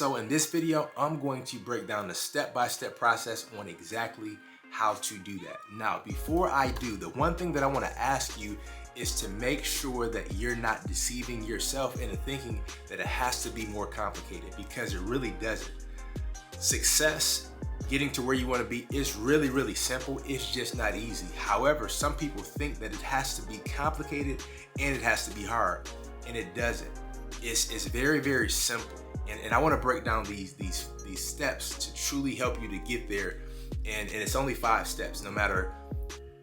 So in this video, I'm going to break down the step-by-step process on exactly how to do that. Now, before I do, the one thing that I want to ask you is to make sure that you're not deceiving yourself into thinking that it has to be more complicated, because it really doesn't. Success, getting to where you want to be, is really, really simple. It's just not easy. However, some people think that it has to be complicated and it has to be hard, and it doesn't. It's very, very simple. And I want to break down these steps to truly help you to get there. And it's only 5 steps. No matter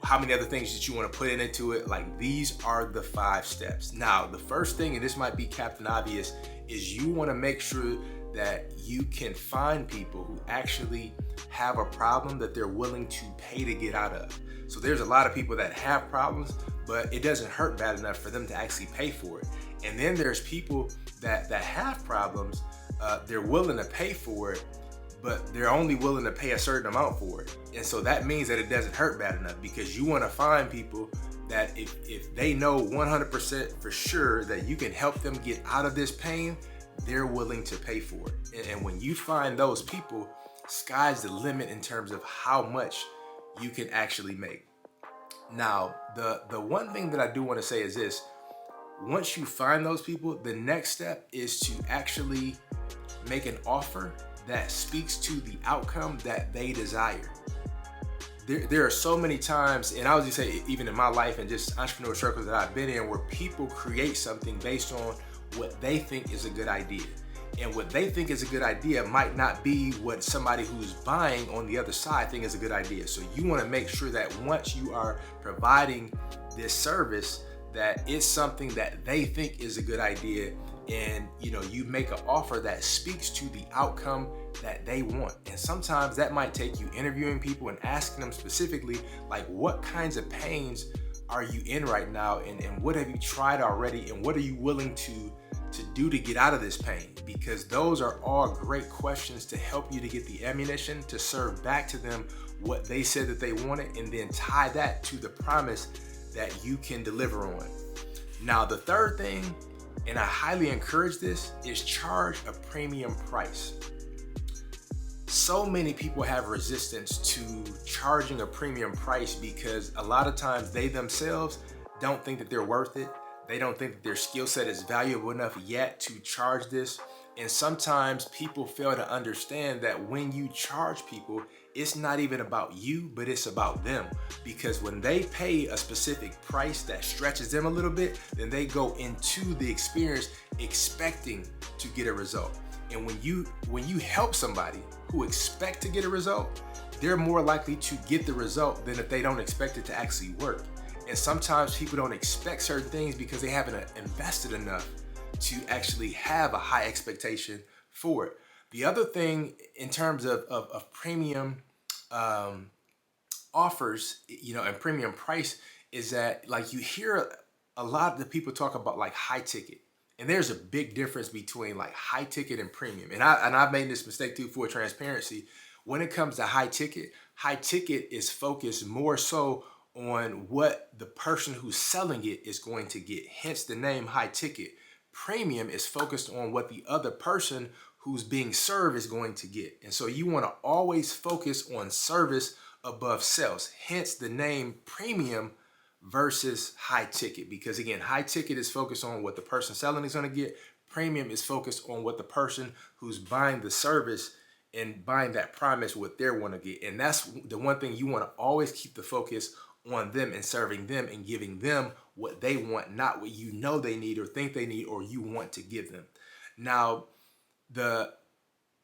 how many other things that you want to put into it, like, these are the 5 steps. Now, the first thing, and this might be Captain Obvious, is you want to make sure that you can find people who actually have a problem that they're willing to pay to get out of. So there's a lot of people that have problems, but it doesn't hurt bad enough for them to actually pay for it. And then there's people that have problems. They're willing to pay for it, but they're only willing to pay a certain amount for it. And so that means that it doesn't hurt bad enough, because you want to find people that if they know 100% for sure that you can help them get out of this pain, they're willing to pay for it. And when you find those people, sky's the limit in terms of how much you can actually make. Now, the one thing that I do want to say is this: once you find those people, the next step is to actually make an offer that speaks to the outcome that they desire. There are so many times, and I was just say, even in my life and just entrepreneur circles that I've been in, where people create something based on what they think is a good idea. And what they think is a good idea might not be what somebody who's buying on the other side think is a good idea. So you want to make sure that once you are providing this service, that it's something that they think is a good idea, and you make an offer that speaks to the outcome that they want. And sometimes that might take you interviewing people and asking them specifically, like, what kinds of pains are you in right now, and what have you tried already, and what are you willing to do to get out of this pain? Because those are all great questions to help you to get the ammunition to serve back to them what they said that they wanted, and then tie that to the promise that you can deliver on. Now, the third thing, and I highly encourage this, is charge a premium price. So many people have resistance to charging a premium price because a lot of times they themselves don't think that they're worth it. They don't think that their skill set is valuable enough yet to charge this. And sometimes people fail to understand that when you charge people, it's not even about you, but it's about them. Because when they pay a specific price that stretches them a little bit, then they go into the experience expecting to get a result. And when you help somebody who expect to get a result, they're more likely to get the result than if they don't expect it to actually work. And sometimes people don't expect certain things because they haven't invested enough to actually have a high expectation for it. The other thing in terms of premium offers, and premium price, is that, like, you hear a lot of the people talk about, like, high ticket. And there's a big difference between, like, high ticket and premium. And I've made this mistake too, for transparency. When it comes to high ticket is focused more so on what the person who's selling it is going to get, hence the name high ticket. Premium is focused on what the other person who's being served is going to get. And so you want to always focus on service above sales, hence the name premium versus high ticket. Because again, high ticket is focused on what the person selling is going to get. Premium is focused on what the person who's buying the service and buying that promise, what they want to get. And that's the one thing you want to always keep the focus on them and serving them and giving them what they want, not what you know they need or think they need or you want to give them. Now, the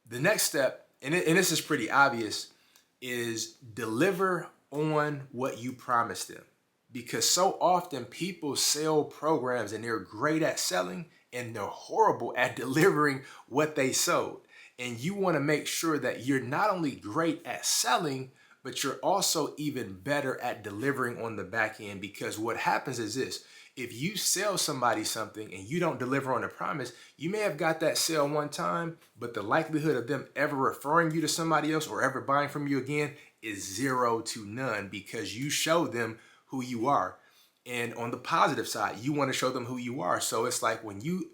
next step, and this is pretty obvious, is deliver on what you promised them. Because so often people sell programs and they're great at selling and they're horrible at delivering what they sold. And you want to make sure that you're not only great at selling, but you're also even better at delivering on the back end. Because what happens is this: if you sell somebody something and you don't deliver on the promise, you may have got that sale one time, but the likelihood of them ever referring you to somebody else or ever buying from you again is 0 to none, because you show them who you are. And on the positive side, you want to show them who you are. So it's like when you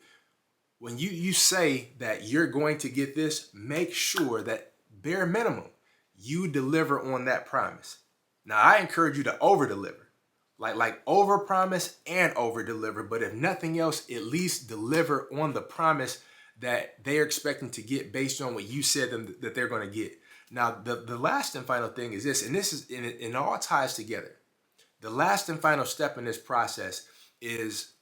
when you say that you're going to get this, make sure that bare minimum, you deliver on that promise. Now, I encourage you to over deliver, like over promise and over deliver. But if nothing else, at least deliver on the promise that they're expecting to get based on what you said them that they're going to get. Now, the last and final thing is this, and this is, and it all ties together. The last and final step in this process is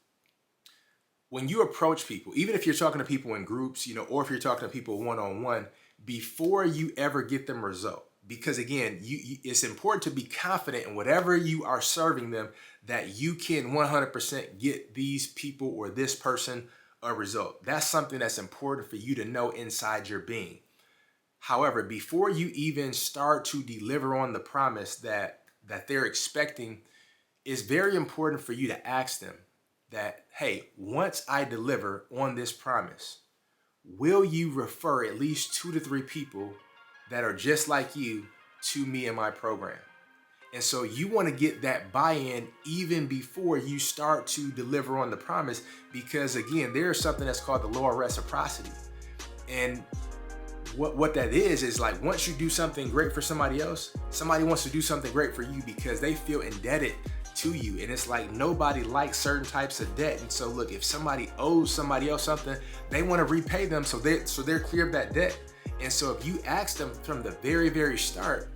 when you approach people, even if you're talking to people in groups, or if you're talking to people one-on-one, before you ever get them a result. Because again, it's important to be confident in whatever you are serving them that you can 100% get these people or this person a result. That's something that's important for you to know inside your being. However, before you even start to deliver on the promise that they're expecting, it's very important for you to ask them that, hey, once I deliver on this promise, will you refer at least 2 to 3 people that are just like you to me and my program? And so you want to get that buy-in even before you start to deliver on the promise, because again, there's something that's called the law of reciprocity. And what that is like, once you do something great for somebody else, somebody wants to do something great for you because they feel indebted to you. And it's like nobody likes certain types of debt. And so look, if somebody owes somebody else something, they want to repay them so they're clear of that debt. And so if you ask them from the very, very start,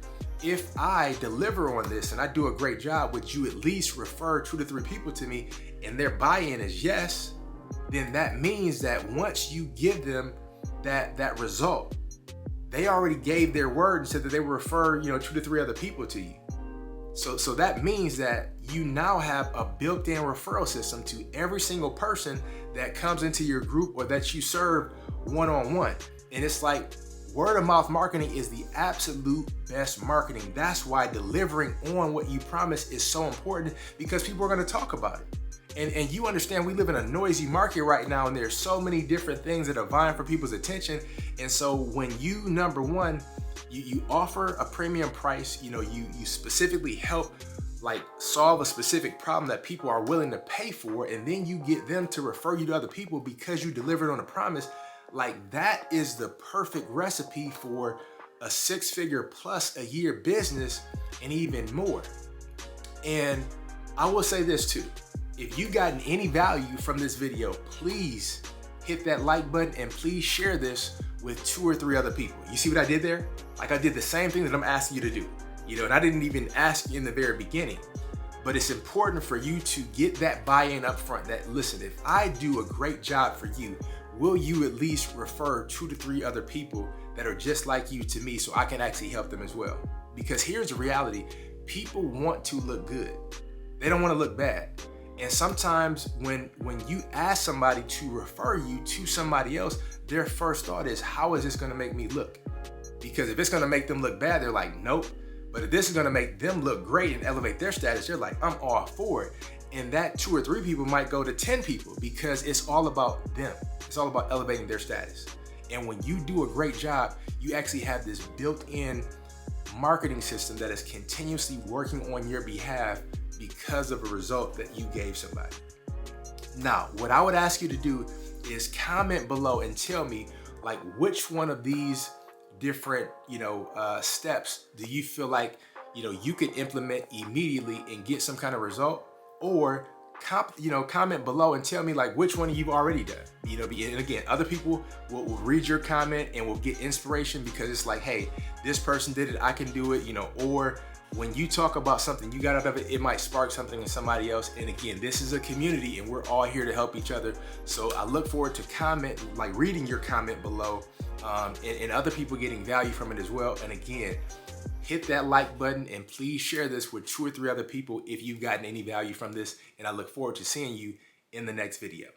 if I deliver on this and I do a great job, would you at least refer 2 to 3 people to me? And their buy-in is yes, then that means that once you give them that result, they already gave their word and said that they would refer 2 to 3 other people to you. So that means that you now have a built-in referral system to every single person that comes into your group or that you serve one-on-one. And it's like word of mouth marketing is the absolute best marketing. That's why delivering on what you promise is so important, because people are going to talk about it. And you understand we live in a noisy market right now, and there's so many different things that are vying for people's attention. And so when you, number one, you offer a premium price, you specifically help solve a specific problem that people are willing to pay for, and then you get them to refer you to other people because you delivered on a promise. That is the perfect recipe for a 6-figure plus a year business and even more. And I will say this too. If you've gotten any value from this video, please hit that like button and please share this with 2 or 3 other people. You see what I did there? I did the same thing that I'm asking you to do, and I didn't even ask you in the very beginning, but it's important for you to get that buy-in up front that, listen, if I do a great job for you, will you at least refer 2 to 3 other people that are just like you to me so I can actually help them as well? Because here's the reality. People want to look good. They don't want to look bad. And sometimes when you ask somebody to refer you to somebody else, their first thought is, how is this going to make me look? Because if it's going to make them look bad, they're like, nope. But if this is going to make them look great and elevate their status, they're like, I'm all for it. And that 2 or 3 people might go to 10 people because it's all about them. It's all about elevating their status. And when you do a great job, you actually have this built-in marketing system that is continuously working on your behalf because of a result that you gave somebody. Now, what I would ask you to do is comment below and tell me which one of these different steps do you feel like you could implement immediately and get some kind of result, or comment below and tell me which one you've already done. And again, other people will read your comment and will get inspiration because it's like, hey, this person did it, I can do it, or when you talk about something you got out of it, it might spark something in somebody else. And again, this is a community and we're all here to help each other. So I look forward to reading your comment below, and other people getting value from it as well. And again, hit that like button and please share this with 2 or 3 other people if you've gotten any value from this. And I look forward to seeing you in the next video.